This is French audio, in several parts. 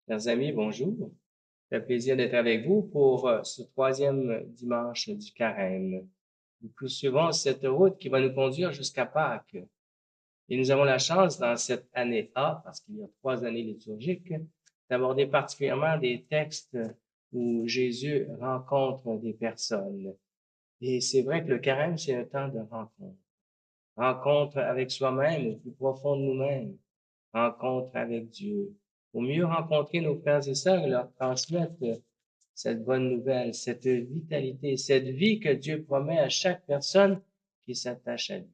Chers amis, bonjour. Ça fait plaisir d'être avec vous pour ce troisième dimanche du Carême. Nous poursuivons cette route qui va nous conduire jusqu'à Pâques. Et nous avons la chance dans cette année A, parce qu'il y a 3 années liturgiques, d'aborder particulièrement des textes où Jésus rencontre des personnes. Et c'est vrai que le Carême, c'est un temps de rencontre. Rencontre avec soi-même, au plus profond de nous-mêmes. Rencontre avec Dieu. Pour mieux rencontrer nos frères et sœurs et leur transmettre cette bonne nouvelle, cette vitalité, cette vie que Dieu promet à chaque personne qui s'attache à lui.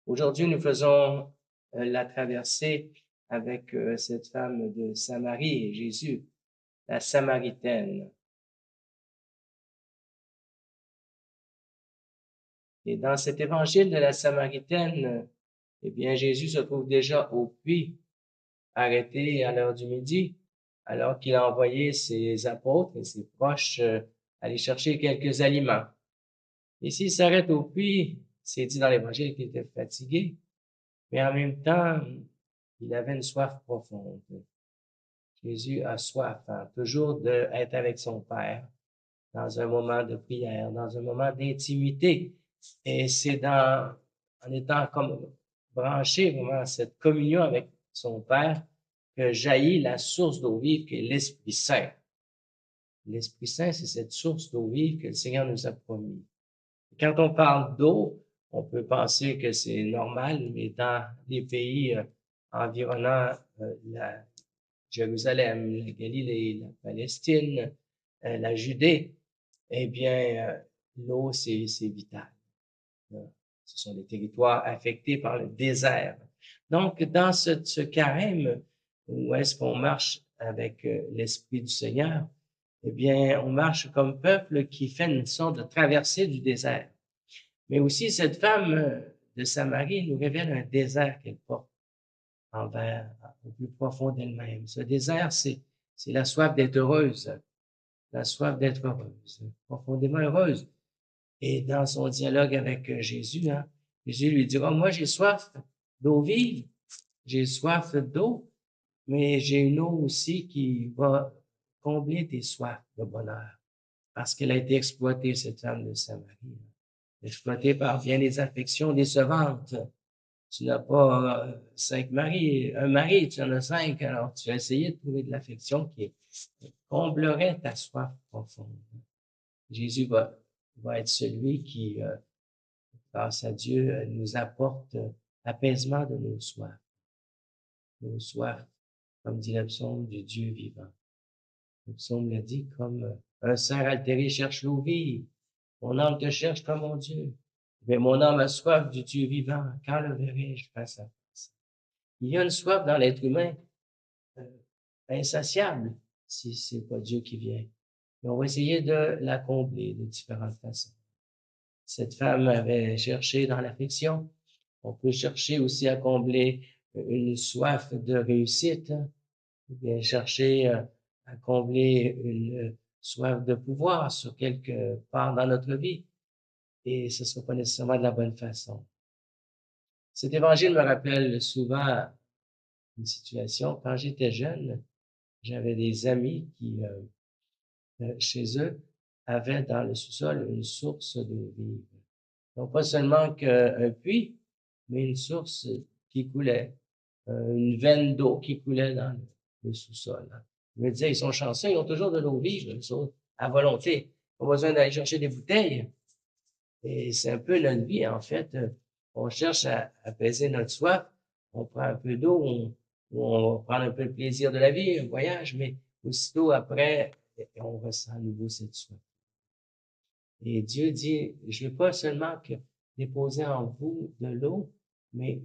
Aujourd'hui, nous faisons la traversée avec cette femme de Samarie et Jésus, la Samaritaine. Et dans cet évangile de la Samaritaine, eh bien, Jésus se trouve déjà au puits, arrêté à l'heure du midi, alors qu'il a envoyé ses apôtres et ses proches aller chercher quelques aliments. Et s'il s'arrête au puits, c'est dit dans l'Évangile qu'il était fatigué, mais en même temps, il avait une soif profonde. Jésus a soif, hein, toujours d'être avec son Père, dans un moment de prière, dans un moment d'intimité. Et c'est en étant comme branché vraiment à cette communion avec son Père que jaillit la source d'eau vive qui est l'Esprit Saint. L'Esprit Saint, c'est cette source d'eau vive que le Seigneur nous a promis. Quand on parle d'eau, on peut penser que c'est normal, mais dans les pays environnant la Jérusalem, la Galilée, la Palestine, la Judée, eh bien, l'eau, c'est vital. Ce sont des territoires affectés par le désert. Donc, dans ce carême, où est-ce qu'on marche avec l'Esprit du Seigneur, eh bien, on marche comme peuple qui fait une sorte de traversée du désert. Mais aussi, cette femme de Samarie nous révèle un désert qu'elle porte envers, au plus profond d'elle-même. Ce désert, c'est la soif d'être heureuse, la soif d'être heureuse, profondément heureuse. Et dans son dialogue avec Jésus, hein, Jésus lui dira, moi j'ai soif d'eau vive, j'ai soif d'eau, mais j'ai une eau aussi qui va combler tes soifs de bonheur. Parce qu'elle a été exploitée, cette femme de Samarie, exploitée par bien des affections décevantes. Tu n'as pas 5 maris, un mari, tu en as 5, alors tu as essayé de trouver de l'affection qui comblerait ta soif profonde. Jésus va être celui qui, grâce à Dieu, nous apporte apaisement de nos soifs, comme dit le psaume du Dieu vivant. Le psaume le dit comme un cerf altéré cherche l'eau vive. Mon âme te cherche comme mon Dieu. Mais mon âme a soif du Dieu vivant. Quand le verrai-je face à face? Il y a une soif dans l'être humain, euh, insatiable, si c'est pas Dieu qui vient. Et on va essayer de la combler de différentes façons. Cette femme avait cherché dans l'affection. On peut chercher aussi à combler une soif de réussite, ou bien chercher à combler une soif de pouvoir sur quelque part dans notre vie. Et ce ne sera pas nécessairement de la bonne façon. Cet évangile me rappelle souvent une situation. Quand j'étais jeune, j'avais des amis qui, chez eux, avaient dans le sous-sol une source d'eau vive. Donc, pas seulement qu'un puits, mais une source qui coulait, une veine d'eau qui coulait dans le sous-sol. Je me disais, ils sont chanceux, ils ont toujours de l'eau vive, eux autres, à volonté. Pas besoin d'aller chercher des bouteilles. Et c'est un peu notre vie, en fait. On cherche à apaiser notre soif. On prend un peu d'eau, on va prendre un peu le plaisir de la vie, un voyage, mais aussitôt après, on ressent à nouveau cette soif. Et Dieu dit, je veux pas seulement que déposer en vous de l'eau, mais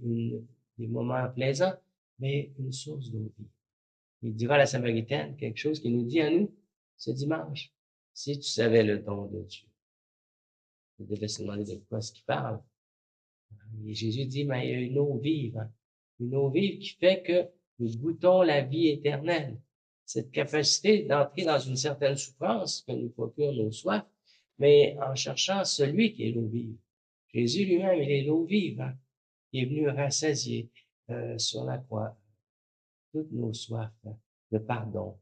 des moments plaisants, mais une source d'eau vive. Il dira à la Samaritaine quelque chose qui nous dit à nous ce dimanche. Si tu savais le don de Dieu, je devais se demander de quoi est-ce qu'il parle. Et Jésus dit, mais il y a une eau vive, hein. Une eau vive qui fait que nous goûtons la vie éternelle. Cette capacité d'entrer dans une certaine souffrance que nous procure nos soifs, mais en cherchant celui qui est l'eau vive. Jésus lui-même, il est l'eau vive, hein, qui est venu rassasier sur la croix toutes nos soifs, hein, de pardon.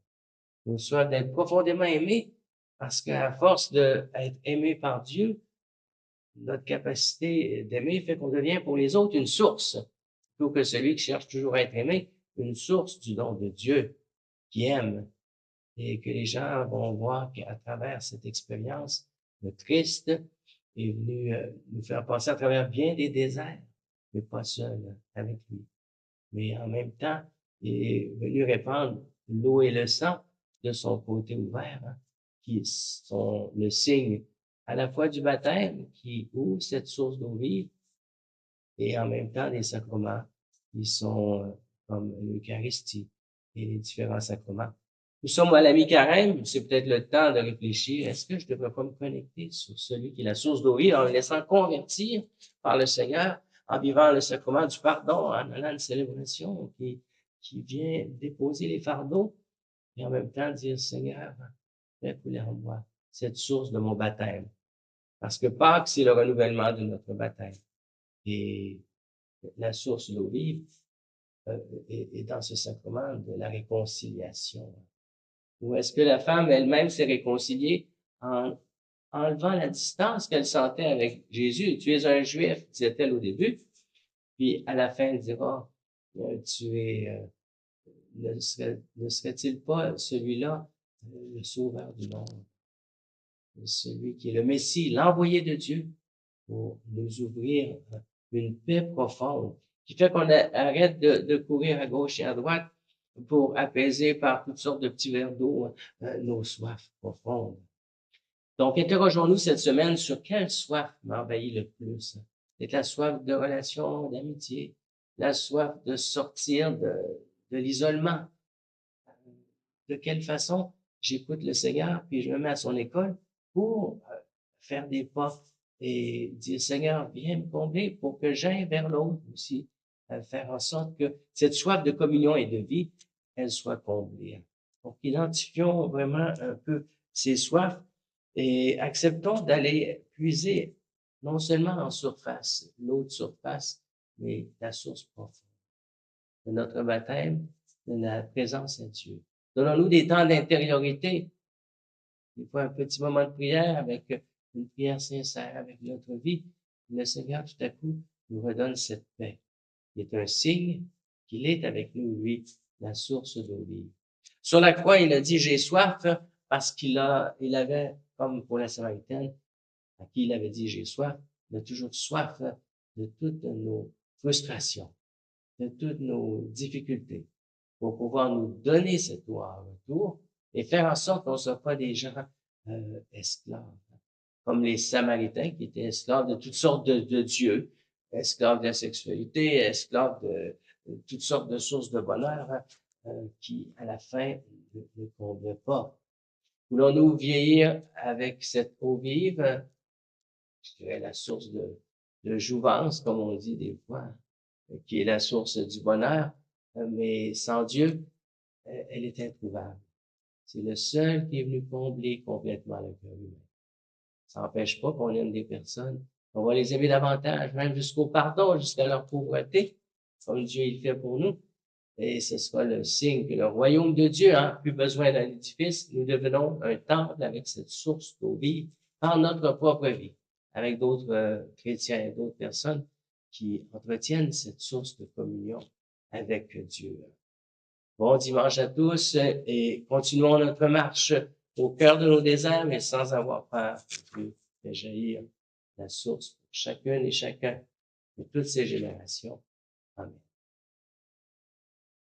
Une soif d'être profondément aimé, parce qu'à force d'être aimé par Dieu, notre capacité d'aimer fait qu'on devient pour les autres une source, plutôt que celui qui cherche toujours à être aimé, une source du don de Dieu, qui aime. Et que les gens vont voir qu'à travers cette expérience, le Christ est venu nous faire passer à travers bien des déserts, mais pas seul, avec lui. Mais en même temps, il est venu répandre l'eau et le sang de son côté ouvert, hein, qui sont le signe à la fois du baptême, qui ouvre cette source d'eau vive, et en même temps des sacrements qui sont comme l'Eucharistie et les différents sacrements. Nous sommes à la mi-carême, c'est peut-être le temps de réfléchir, est-ce que je ne devrais pas me connecter sur celui qui est la source d'eau vive en me laissant convertir par le Seigneur, en vivant le sacrement du pardon, en allant à une célébration qui vient déposer les fardeaux, et en même temps dire, Seigneur, fais couler en moi cette source de mon baptême. Parce que Pâques, c'est le renouvellement de notre baptême. Et la source d'eau vive est dans ce sacrement de la réconciliation. Ou est-ce que la femme elle-même s'est réconciliée en enlevant la distance qu'elle sentait avec Jésus? Tu es un juif, disait-elle au début. Puis à la fin, elle dira, tu es, ne serait-il pas celui-là, le sauveur du monde, celui qui est le Messie, l'envoyé de Dieu pour nous ouvrir une paix profonde qui fait qu'on arrête de courir à gauche et à droite pour apaiser par toutes sortes de petits verres d'eau nos soifs profondes. Donc, interrogeons-nous cette semaine sur quelle soif m'envahit le plus. C'est la soif de relation, d'amitié, la soif de sortir de l'isolement. De quelle façon j'écoute le Seigneur, puis je me mets à son école pour faire des pas et dire, Seigneur, viens me combler pour que j'aille vers l'autre aussi, faire en sorte que cette soif de communion et de vie, elle soit comblée. Donc, identifions vraiment un peu ces soifs et acceptons d'aller puiser non seulement en surface, l'eau de surface, mais la source profonde de notre baptême, de la présence à Dieu. Donnons-nous des temps d'intériorité, des fois un petit moment de prière avec une prière sincère, avec notre vie. Le Seigneur, tout à coup, nous redonne cette paix, qui est un signe qu'il est avec nous, lui, la source d'eau vive. Sur la croix, il a dit, j'ai soif, parce il avait, comme pour la Samaritaine, à qui il avait dit, j'ai soif, il a toujours soif de toutes nos frustrations, de toutes nos difficultés, pour pouvoir nous donner cette eau en retour et faire en sorte qu'on ne soit pas des gens esclaves, comme les Samaritains qui étaient esclaves de toutes sortes de dieux, esclaves de la sexualité, esclaves de toutes sortes de sources de bonheur qui, à la fin, ne comblaient pas. Voulons-nous vieillir avec cette eau vive, je dirais la source de jouvence, comme on dit des fois, qui est la source du bonheur, mais sans Dieu, elle est introuvable. C'est le seul qui est venu combler complètement le cœur humain. Ça n'empêche pas qu'on aime des personnes. On va les aimer davantage, même jusqu'au pardon, jusqu'à leur pauvreté, comme Dieu il fait pour nous. Et ce sera le signe que le royaume de Dieu n'a plus besoin d'un édifice. Nous devenons un temple avec cette source d'eau vive dans notre propre vie, avec d'autres chrétiens et d'autres personnes qui entretiennent cette source de communion avec Dieu. Bon dimanche à tous et continuons notre marche au cœur de nos déserts, mais sans avoir peur de jaillir la source pour chacune et chacun de toutes ces générations. Amen.